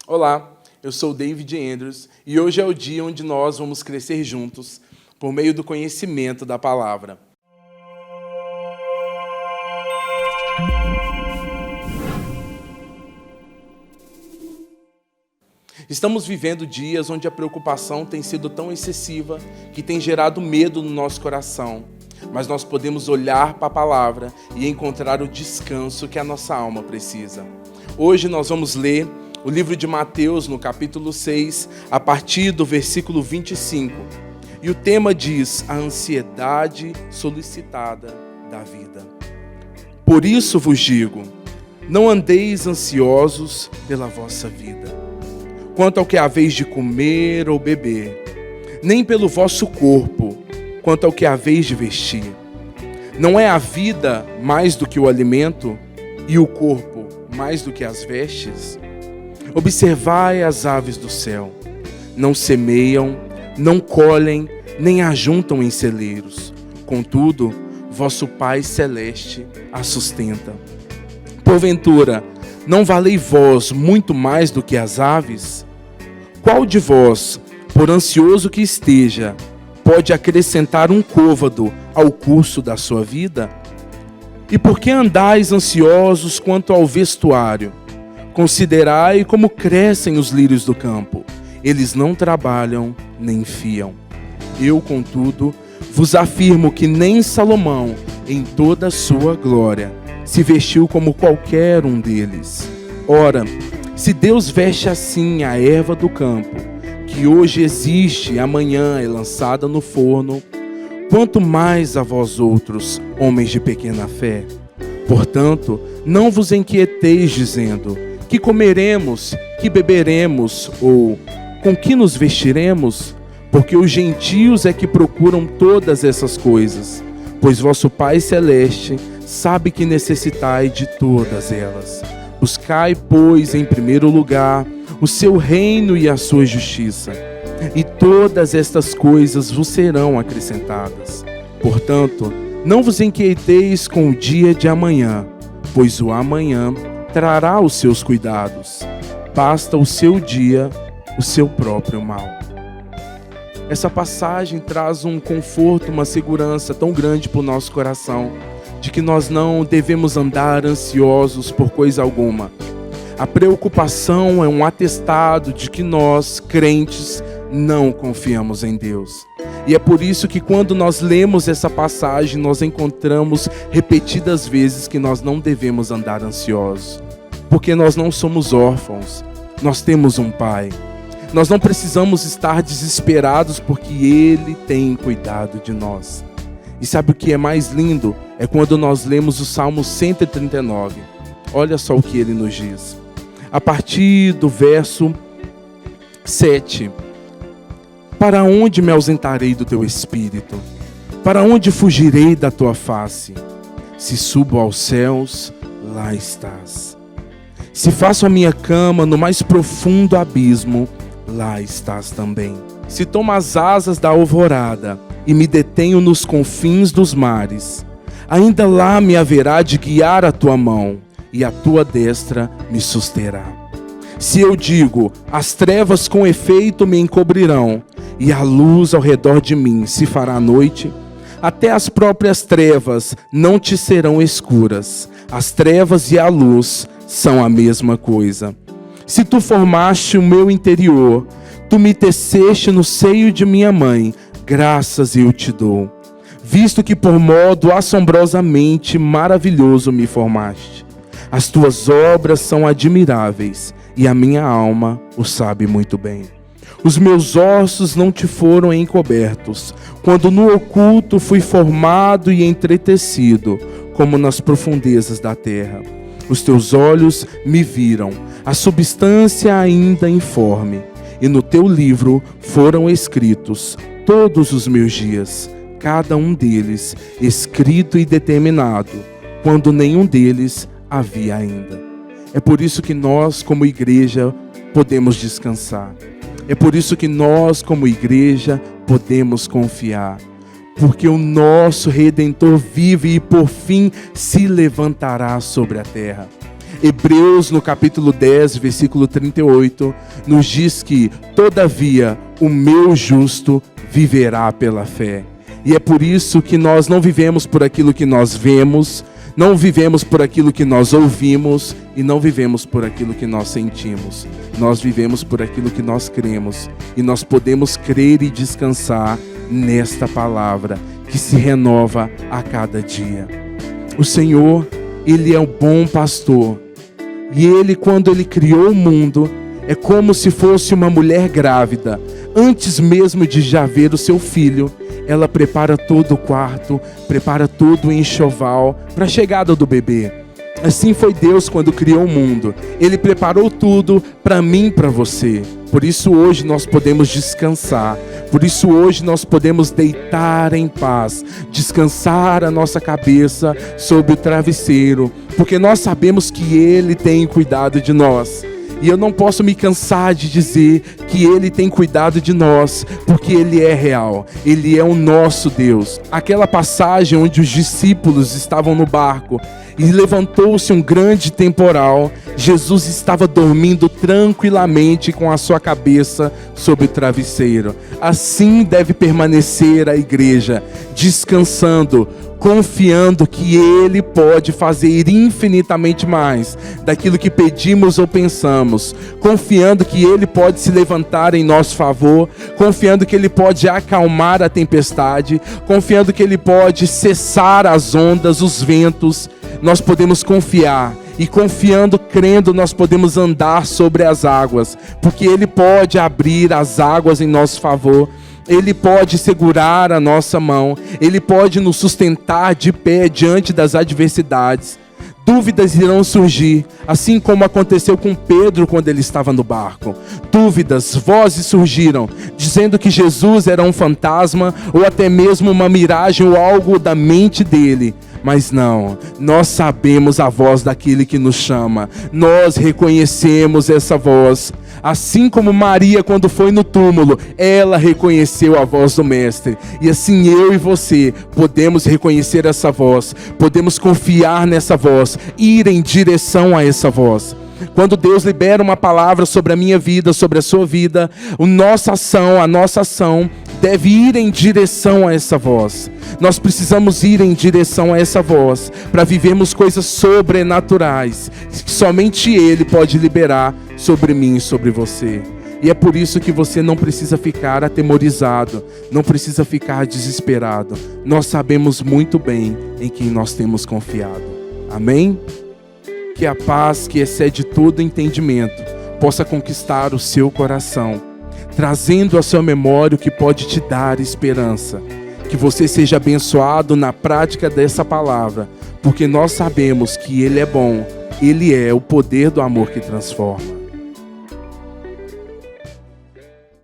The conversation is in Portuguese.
Olá, eu sou o David Andrews e hoje é o dia onde nós vamos crescer juntos por meio do conhecimento da palavra. Estamos vivendo dias onde a preocupação tem sido tão excessiva que tem gerado medo no nosso coração, mas nós podemos olhar para a palavra e encontrar o descanso que a nossa alma precisa. Hoje nós vamos ler o livro de Mateus, no capítulo 6, a partir do versículo 25. E o tema diz: a ansiedade solicitada da vida. Por isso vos digo, não andeis ansiosos pela vossa vida, quanto ao que haveis de comer ou beber, nem pelo vosso corpo, quanto ao que haveis de vestir. Não é a vida mais do que o alimento, e o corpo mais do que as vestes? Observai as aves do céu, não semeiam, não colhem, nem ajuntam em celeiros. Contudo, vosso Pai Celeste as sustenta. Porventura, não valei vós muito mais do que as aves? Qual de vós, por ansioso que esteja, pode acrescentar um côvado ao curso da sua vida? E por que andais ansiosos quanto ao vestuário? Considerai como crescem os lírios do campo. Eles não trabalham nem fiam. Eu, contudo, vos afirmo que nem Salomão, em toda a sua glória, se vestiu como qualquer um deles. Ora, se Deus veste assim a erva do campo, que hoje existe e amanhã é lançada no forno, quanto mais a vós outros, homens de pequena fé. Portanto, não vos inquieteis dizendo: que comeremos, que beberemos, ou com que nos vestiremos? Porque os gentios é que procuram todas essas coisas, pois vosso Pai Celeste sabe que necessitai de todas elas. Buscai, pois, em primeiro lugar o seu reino e a sua justiça, e todas estas coisas vos serão acrescentadas. Portanto, não vos inquieteis com o dia de amanhã, pois o amanhã trará os seus cuidados. Basta o seu dia o seu próprio mal. Essa passagem traz um conforto, uma segurança tão grande para o nosso coração, de que nós não devemos andar ansiosos por coisa alguma. A preocupação é um atestado de que nós, crentes, não confiamos em Deus. E é por isso que quando nós lemos essa passagem, nós encontramos repetidas vezes que nós não devemos andar ansiosos. Porque nós não somos órfãos, nós temos um Pai. Nós não precisamos estar desesperados porque Ele tem cuidado de nós. E sabe o que é mais lindo? É quando nós lemos o Salmo 139. Olha só o que ele nos diz. A partir do verso 7. Para onde me ausentarei do teu espírito? Para onde fugirei da tua face? Se subo aos céus, lá estás. Se faço a minha cama no mais profundo abismo, lá estás também. Se tomo as asas da alvorada e me detenho nos confins dos mares, ainda lá me haverá de guiar a tua mão, e a tua destra me susterá. Se eu digo, as trevas com efeito me encobrirão, e a luz ao redor de mim se fará noite, até as próprias trevas não te serão escuras. As trevas e a luz são a mesma coisa. Se tu formaste o meu interior, tu me teceste no seio de minha mãe, graças eu te dou. Visto que por modo assombrosamente maravilhoso me formaste. As tuas obras são admiráveis, e a minha alma o sabe muito bem. Os meus ossos não te foram encobertos, quando no oculto fui formado e entretecido, como nas profundezas da terra. Os teus olhos me viram, a substância ainda informe, e no teu livro foram escritos todos os meus dias, cada um deles escrito e determinado, quando nenhum deles havia ainda. É por isso que nós, como igreja, podemos descansar. É por isso que nós, como igreja, podemos confiar. Porque o nosso Redentor vive e por fim se levantará sobre a terra. Hebreus, no capítulo 10, versículo 38, nos diz que, todavia, o meu justo viverá pela fé. E é por isso que nós não vivemos por aquilo que nós vemos, não vivemos por aquilo que nós ouvimos e não vivemos por aquilo que nós sentimos. Nós vivemos por aquilo que nós cremos e nós podemos crer e descansar nesta palavra que se renova a cada dia. O Senhor, Ele é o bom pastor e Ele, quando Ele criou o mundo, é como se fosse uma mulher grávida. Antes mesmo de já ver o seu filho, ela prepara todo o quarto, prepara todo o enxoval para a chegada do bebê. Assim foi Deus quando criou o mundo. Ele preparou tudo para mim e para você. Por isso hoje nós podemos descansar. Por isso hoje nós podemos deitar em paz, descansar a nossa cabeça sobre o travesseiro, porque nós sabemos que Ele tem cuidado de nós. E eu não posso me cansar de dizer que Ele tem cuidado de nós, porque Ele é real, Ele é o nosso Deus. Aquela passagem onde os discípulos estavam no barco e levantou-se um grande temporal, Jesus estava dormindo tranquilamente com a sua cabeça sobre o travesseiro. Assim deve permanecer a igreja, descansando, confiando que Ele pode fazer infinitamente mais daquilo que pedimos ou pensamos, confiando que Ele pode se levantar em nosso favor, confiando que Ele pode acalmar a tempestade, confiando que Ele pode cessar as ondas, os ventos. Nós podemos confiar. E confiando, crendo, nós podemos andar sobre as águas, porque Ele pode abrir as águas em nosso favor. Ele pode segurar a nossa mão, Ele pode nos sustentar de pé diante das adversidades. Dúvidas irão surgir, assim como aconteceu com Pedro quando ele estava no barco. Dúvidas, vozes surgiram, dizendo que Jesus era um fantasma, ou até mesmo uma miragem ou algo da mente dele. Mas não, nós sabemos a voz daquele que nos chama, nós reconhecemos essa voz. Assim como Maria, quando foi no túmulo, ela reconheceu a voz do Mestre. E assim eu e você podemos reconhecer essa voz, podemos confiar nessa voz, ir em direção a essa voz. Quando Deus libera uma palavra sobre a minha vida, sobre a sua vida, a nossa ação deve ir em direção a essa voz. Nós precisamos ir em direção a essa voz para vivermos coisas sobrenaturais que somente Ele pode liberar sobre mim e sobre você. E é por isso que você não precisa ficar atemorizado, não precisa ficar desesperado. Nós sabemos muito bem em quem nós temos confiado. Amém? Que a paz que excede todo entendimento possa conquistar o seu coração, trazendo à sua memória o que pode te dar esperança. Que você seja abençoado na prática dessa palavra, porque nós sabemos que Ele é bom, Ele é o poder do amor que transforma.